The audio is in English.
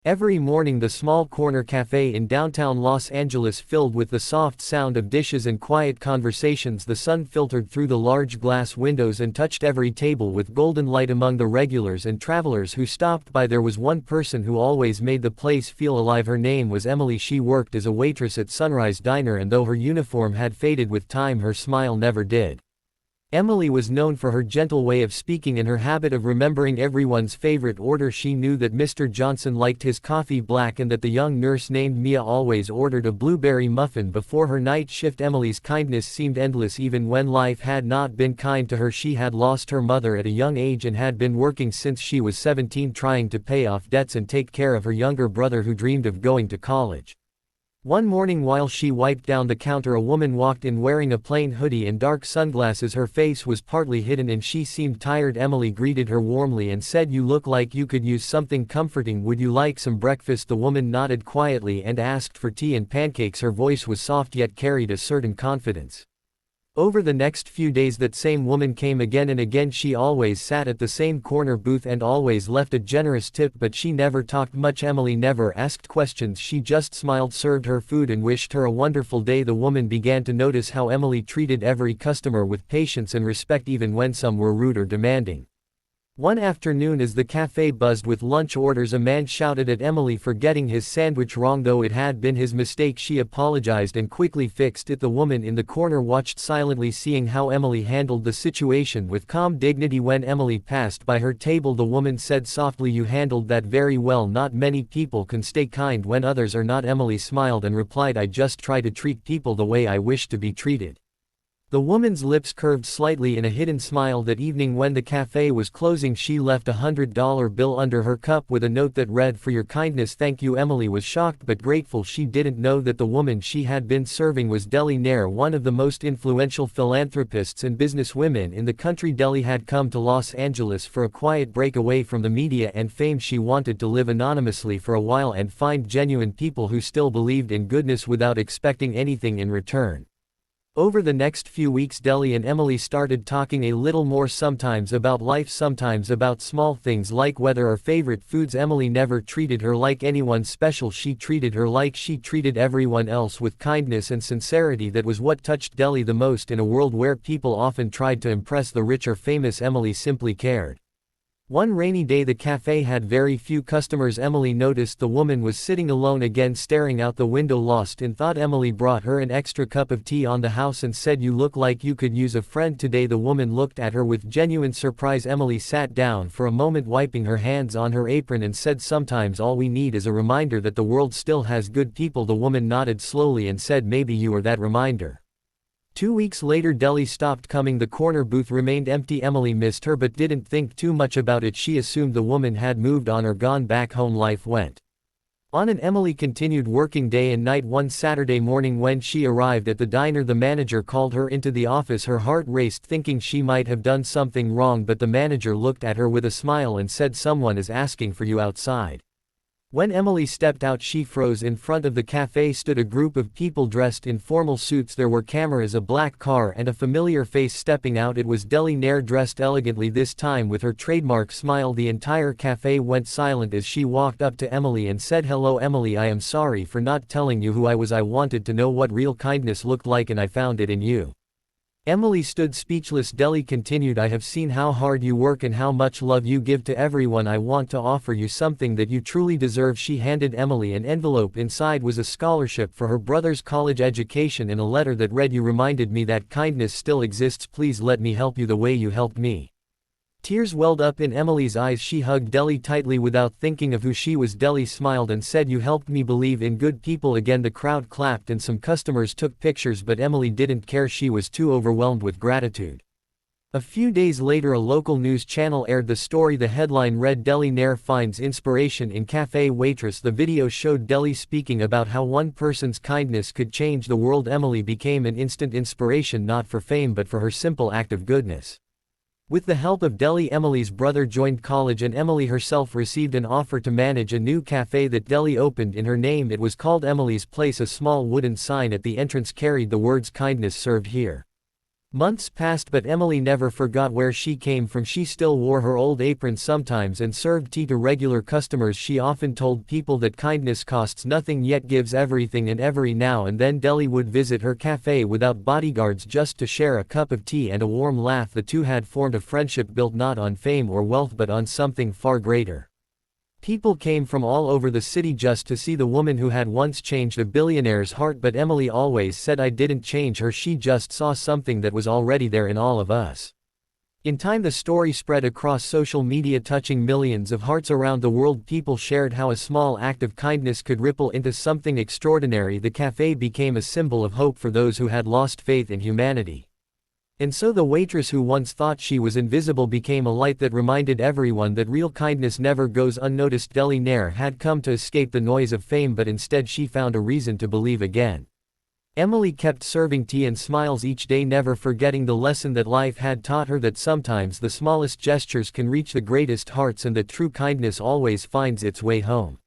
Every morning the small corner cafe in downtown Los Angeles filled with the soft sound of dishes and quiet conversations. The sun filtered through the large glass windows and touched every table with golden light. Among the regulars and travelers who stopped by, there was one person who always made the place feel alive. Her name was Emily. She worked as a waitress at Sunrise Diner, and though her uniform had faded with time, her smile never did. Emily was known for her gentle way of speaking and her habit of remembering everyone's favorite order. She knew that Mr. Johnson liked his coffee black and that the young nurse named Mia always ordered a blueberry muffin before her night shift. Emily's kindness seemed endless even when life had not been kind to her. She had lost her mother at a young age and had been working since she was 17, trying to pay off debts and take care of her younger brother who dreamed of going to college. One morning while she wiped down the counter, a woman walked in wearing a plain hoodie and dark sunglasses. Her face was partly hidden and she seemed tired. Emily greeted her warmly and said, "You look like you could use something comforting. Would you like some breakfast?" The woman nodded quietly and asked for tea and pancakes. Her voice was soft yet carried a certain confidence. Over the next few days that same woman came again and again. She always sat at the same corner booth and always left a generous tip, but she never talked much. Emily never asked questions. She just smiled, served her food and wished her a wonderful day. The woman began to notice how Emily treated every customer with patience and respect, even when some were rude or demanding. One afternoon as the cafe buzzed with lunch orders, a man shouted at Emily for getting his sandwich wrong. Though it had been his mistake, she apologized and quickly fixed it. The woman in the corner watched silently, seeing how Emily handled the situation with calm dignity. When Emily passed by her table, the woman said softly, "You handled that very well. Not many people can stay kind when others are not." Emily smiled and replied, "I just try to treat people the way I wish to be treated." The woman's lips curved slightly in a hidden smile. That evening when the cafe was closing, she left a $100 bill under her cup with a note that read, "For your kindness, thank you." Emily was shocked but grateful. She didn't know that the woman she had been serving was Delhi Nair, one of the most influential philanthropists and businesswomen in the country. Delhi had come to Los Angeles for a quiet break away from the media and fame. She wanted to live anonymously for a while and find genuine people who still believed in goodness without expecting anything in return. Over the next few weeks, Delhi and Emily started talking a little more, sometimes about life, sometimes about small things like weather or favorite foods. Emily never treated her like anyone special. She treated her like she treated everyone else, with kindness and sincerity. That was what touched Delhi the most. In a world where people often tried to impress the rich or famous, Emily simply cared. One rainy day the cafe had very few customers. Emily noticed the woman was sitting alone again, staring out the window, lost in thought. Emily brought her an extra cup of tea on the house and said, "You look like you could use a friend today." The woman looked at her with genuine surprise. Emily sat down for a moment, wiping her hands on her apron, and said, "Sometimes all we need is a reminder that the world still has good people." The woman nodded slowly and said, "Maybe you are that reminder." 2 weeks later, Delhi stopped coming. The corner booth remained empty. Emily missed her but didn't think too much about it. She assumed the woman had moved on or gone back home. Life went on and Emily continued working day and night. One Saturday morning when she arrived at the diner, the manager called her into the office. Her heart raced, thinking she might have done something wrong, but the manager looked at her with a smile and said, "Someone is asking for you outside." When Emily stepped out, she froze. In front of the cafe stood a group of people dressed in formal suits. There were cameras, a black car, and a familiar face stepping out. It was Delhi Nair, dressed elegantly, this time with her trademark smile. The entire cafe went silent as she walked up to Emily and said, "Hello, Emily. I am sorry for not telling you who I was. I wanted to know what real kindness looked like, and I found it in you." Emily stood speechless. Delhi continued, "I have seen how hard you work and how much love you give to everyone. I want to offer you something that you truly deserve." She handed Emily an envelope. Inside was a scholarship for her brother's college education and a letter that read, "You reminded me that kindness still exists. Please let me help you the way you helped me." Tears welled up in Emily's eyes. She hugged Delhi tightly without thinking of who she was. Delhi smiled and said, "You helped me believe in good people again." The crowd clapped and some customers took pictures, but Emily didn't care. She was too overwhelmed with gratitude. A few days later, a local news channel aired the story. The headline read, "Delhi Nair finds inspiration in cafe waitress." The video showed Delhi speaking about how one person's kindness could change the world. Emily became an instant inspiration, not for fame but for her simple act of goodness. With the help of Delhi, Emily's brother joined college and Emily herself received an offer to manage a new cafe that Delhi opened in her name. It was called Emily's Place. A small wooden sign at the entrance carried the words, "Kindness served here." Months passed but Emily never forgot where she came from. She still wore her old apron sometimes and served tea to regular customers. She often told people that kindness costs nothing yet gives everything, and every now and then Delhi would visit her cafe without bodyguards just to share a cup of tea and a warm laugh. The two had formed a friendship built not on fame or wealth but on something far greater. People came from all over the city just to see the woman who had once changed a billionaire's heart, but Emily always said, "I didn't change her, she just saw something that was already there in all of us." In time the story spread across social media, touching millions of hearts around the world. People shared how a small act of kindness could ripple into something extraordinary. The cafe became a symbol of hope for those who had lost faith in humanity. And so the waitress who once thought she was invisible became a light that reminded everyone that real kindness never goes unnoticed. Delhi Nair had come to escape the noise of fame, but instead she found a reason to believe again. Emily kept serving tea and smiles each day, never forgetting the lesson that life had taught her, that sometimes the smallest gestures can reach the greatest hearts and that true kindness always finds its way home.